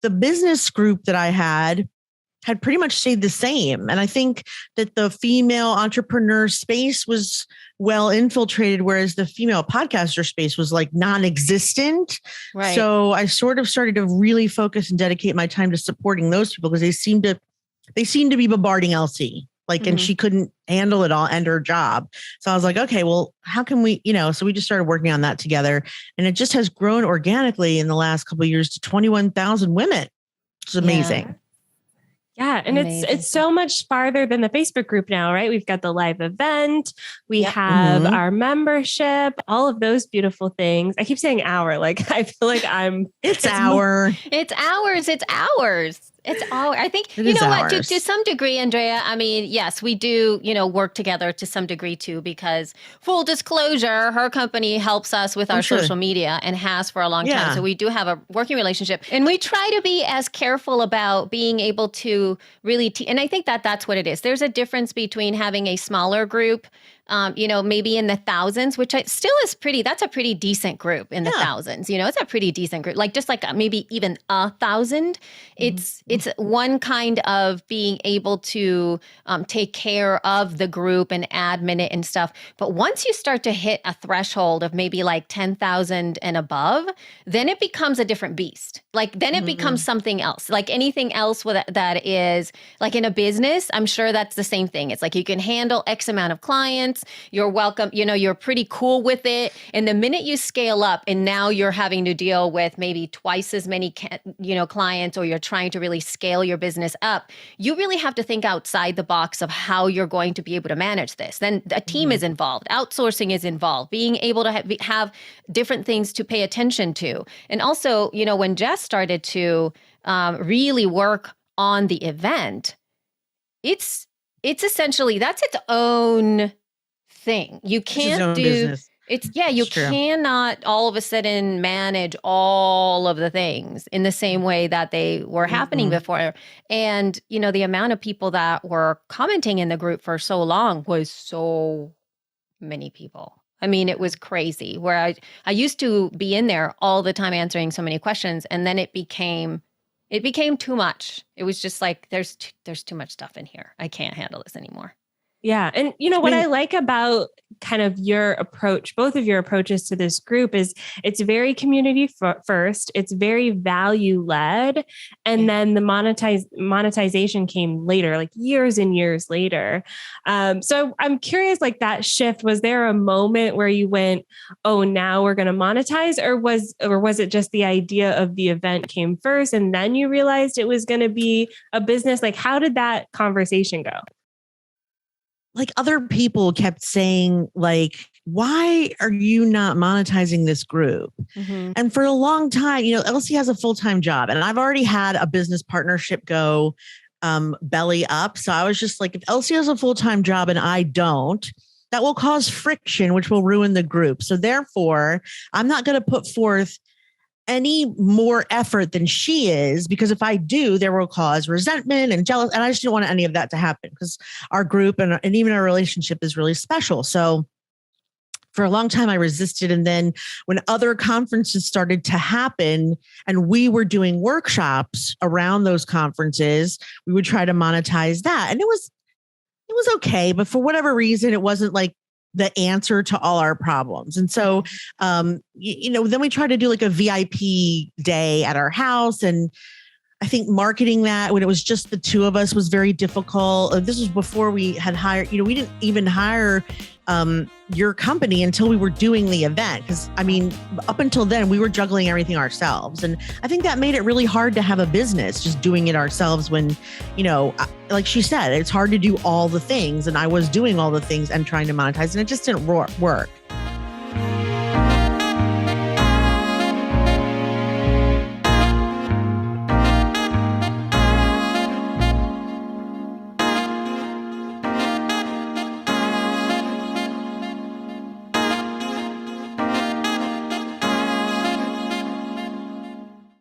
the business group that I had pretty much stayed the same. And I think that the female entrepreneur space was well infiltrated, whereas the female podcaster space was like non-existent. Right. So I sort of started to really focus and dedicate my time to supporting those people because they seemed to be bombarding Elsie. Like, and she couldn't handle it all and her job. So I was like, okay, well, how can we, so we just started working on that together. And it just has grown organically in the last couple of years to 21,000 women. It's amazing. Yeah. And it's so much farther than the Facebook group now, right? We've got the live event. We have our membership, all of those beautiful things. I keep saying our, like, I feel like It's ours. It's all, I think, you know what, to some degree, Andrea, I mean, yes, we do, work together to some degree too, because full disclosure, her company helps us with our social media and has for a long time. So we do have a working relationship, and we try to be as careful about being able to really, and I think that that's what it is. There's a difference between having a smaller group, maybe in the thousands, which still is that's a pretty decent group in the thousands. It's a pretty decent group, like just like maybe even 1,000. It's one kind of being able to take care of the group and admin it and stuff. But once you start to hit a threshold of maybe like 10,000 and above, then it becomes a different beast. Like then it becomes something else. Like anything else that is like in a business, I'm sure that's the same thing. It's like you can handle X amount of clients. You're welcome. You're pretty cool with it. And the minute you scale up and now you're having to deal with maybe twice as many, clients, or you're trying to really scale your business up, you really have to think outside the box of how you're going to be able to manage this. Then a team is involved. Outsourcing is involved. Being able to have different things to pay attention to. And also, when Jess started to really work on the event, it's essentially, that's its own thing. You can't do business. You cannot all of a sudden manage all of the things in the same way that they were happening before. And, the amount of people that were commenting in the group for so long was so many people. I mean, it was crazy, where I used to be in there all the time answering so many questions, and then it became too much. It was just like, there's too much stuff in here. I can't handle this anymore. Yeah. And what I like about kind of your approach, both of your approaches to this group, is it's very community first. It's very value led. And then the monetization came later, like years and years later. So I'm curious, like that shift, was there a moment where you went, oh, now we're going to monetize, or was it just the idea of the event came first and then you realized it was going to be a business? Like, how did that conversation go? Like other people kept saying, like, why are you not monetizing this group? And for a long time, Elsie has a full-time job, and I've already had a business partnership go belly up. So I was just like, if Elsie has a full-time job and I don't, that will cause friction, which will ruin the group. So therefore, I'm not going to put forth any more effort than she is, because if I do, there will cause resentment and jealous. And I just didn't want any of that to happen, because our group and even our relationship is really special. So for a long time, I resisted. And then when other conferences started to happen and we were doing workshops around those conferences, we would try to monetize that. And it was okay. But for whatever reason, it wasn't like the answer to all our problems. And so, then we tried to do like a VIP day at our house. And I think marketing that when it was just the two of us was very difficult. This was before we had hired, we didn't even hire your company until we were doing the event. Because up until then, we were juggling everything ourselves. And I think that made it really hard to have a business just doing it ourselves when, like she said, it's hard to do all the things. And I was doing all the things and trying to monetize, and it just didn't work.